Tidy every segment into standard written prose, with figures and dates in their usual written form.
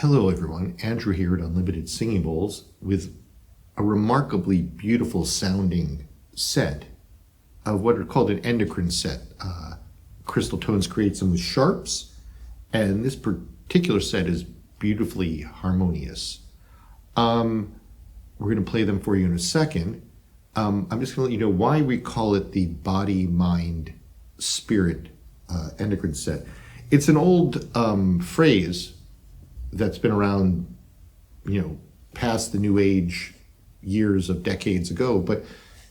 Hello everyone, Andrew here at Unlimited Singing Bowls with a remarkably beautiful sounding set of what are called an endocrine set. Crystal Tones creates them with sharps, and this particular set is beautifully harmonious. We're going to play them for you in a second. I'm just going to let you know why we call it the Body, Mind, Spirit endocrine set. It's an old phrase that's been around, past the New Age years of decades ago, but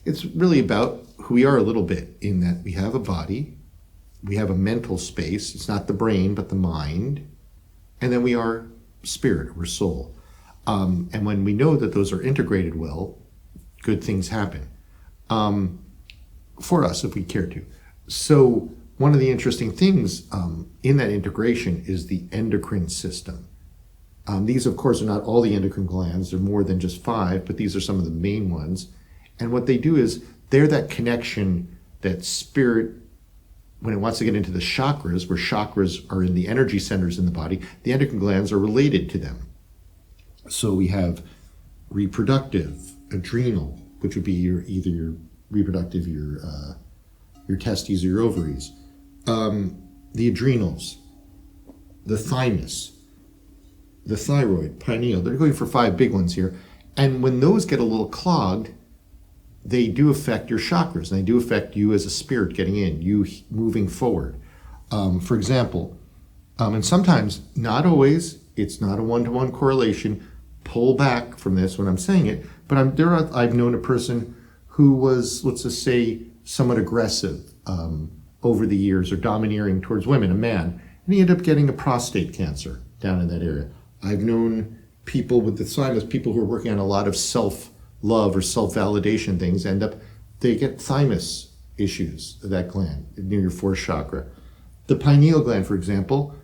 it's really about who we are a little bit, in that we have a body, we have a mental space, it's not the brain, but the mind, and then we are spirit or soul. And when we know that those are integrated well, good things happen for us if we care to. So one of the interesting things in that integration is the endocrine system. These, of course, are not all the endocrine glands. They're more than just 5, but these are some of the main ones. And what they do is they're that connection that spirit, when it wants to get into the chakras, where chakras are in the energy centers in the body, the endocrine glands are related to them. So we have reproductive, adrenal, which would be either your reproductive, your testes or your ovaries, the adrenals, the thymus, the thyroid, pineal. They're going for 5 big ones here. And when those get a little clogged, they do affect your chakras, and they do affect you as a spirit getting in, you moving forward. For example, and sometimes, not always, it's not a one-to-one correlation. Pull back from this when I'm saying it, but I've known a person who was, let's just say, somewhat aggressive over the years, or domineering towards women, a man, and he ended up getting a prostate cancer down in that area. I've known people with the thymus, people who are working on a lot of self-love or self-validation things, they get thymus issues, that gland near your 4th chakra. The pineal gland, for example,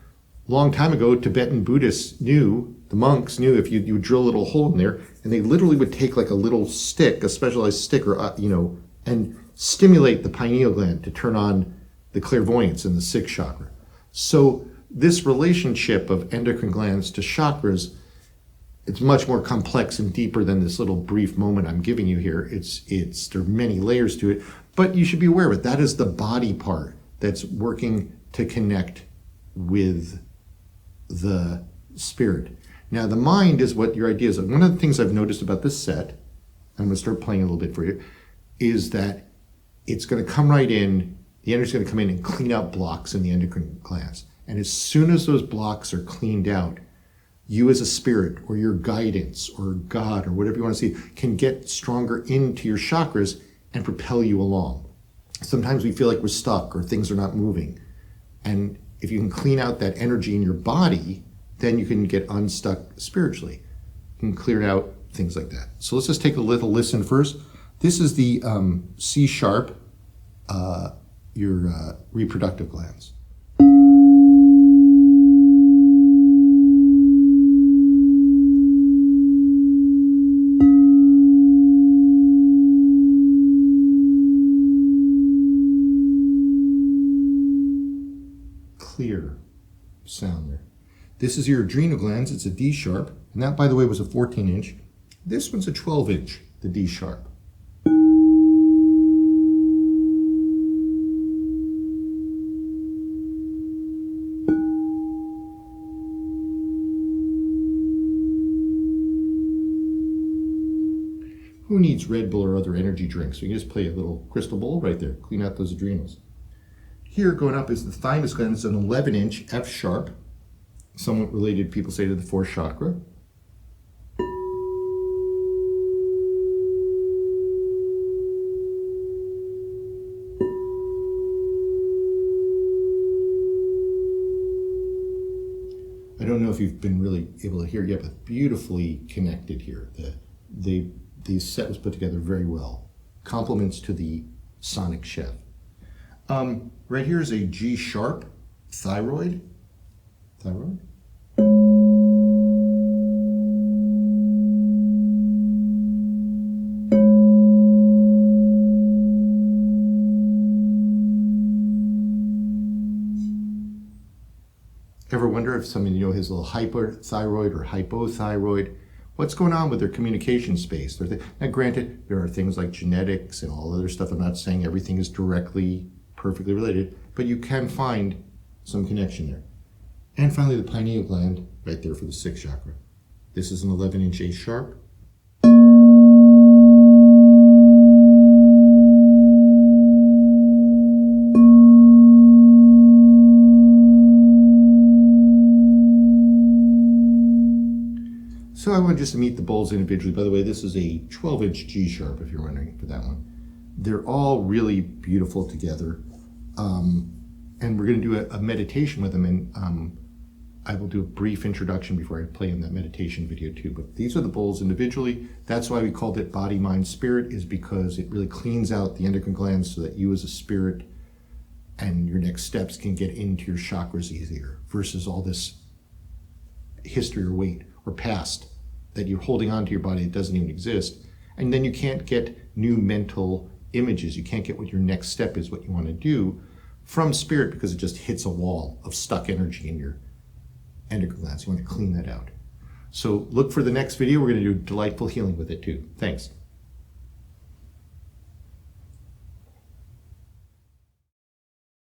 long time ago, Tibetan Buddhists knew, the monks knew, if you drill a little hole in there, and they literally would take like a little stick, a specialized stick, or and stimulate the pineal gland to turn on the clairvoyance in the 6th chakra. So this relationship of endocrine glands to chakras, it's much more complex and deeper than this little brief moment I'm giving you here. There are many layers to it, but you should be aware of it. That is the body part that's working to connect with the spirit. Now, the mind is what your ideas are. One of the things I've noticed about this set, I'm going to start playing a little bit for you, is that it's going to come right in, the energy is going to come in and clean out blocks in the endocrine glands. And as soon as those blocks are cleaned out, you as a spirit, or your guidance, or God, or whatever you want to see, can get stronger into your chakras and propel you along. Sometimes we feel like we're stuck or things are not moving. And if you can clean out that energy in your body, then you can get unstuck spiritually. You can clear out things like that. So let's just take a little listen first. This is the C sharp, your reproductive glands. Clear sound there. This is your adrenal glands. It's a D sharp, and that, by the way, was a 14-inch. This one's a 12-inch, the D sharp. Who needs Red Bull or other energy drinks? You can just play a little crystal bowl right there, clean out those adrenals. Here, going up, is the thymus gland. It's an 11-inch F sharp, somewhat related, people say, to the 4th chakra. I don't know if you've been really able to hear it yet, but beautifully connected here. The set was put together very well. Compliments to the sonic chef. Right here is a G sharp, thyroid. Thyroid. Ever wonder if someone you know has a little hyperthyroid or hypothyroid? What's going on with their communication space? Now, granted, there are things like genetics and all other stuff. I'm not saying everything is directly, perfectly related, but you can find some connection there. And finally, the pineal gland, right there for the sixth chakra. This is an 11-inch A sharp. So I want just to meet the bowls individually. By the way, this is a 12-inch G sharp, if you're wondering for that one. They're all really beautiful together. And we're going to do a meditation with them. And I will do a brief introduction before I play in that meditation video too. But these are the bowls individually. That's why we called it Body, Mind, Spirit, is because it really cleans out the endocrine glands so that you as a spirit and your next steps can get into your chakras easier versus all this history or weight or past that you're holding on to your body that doesn't even exist. And then you can't get new mental images. You can't get what your next step is, what you want to do from spirit, because it just hits a wall of stuck energy in your endocrine glands. You want to clean that out. So look for the next video. We're going to do delightful healing with it too. Thanks.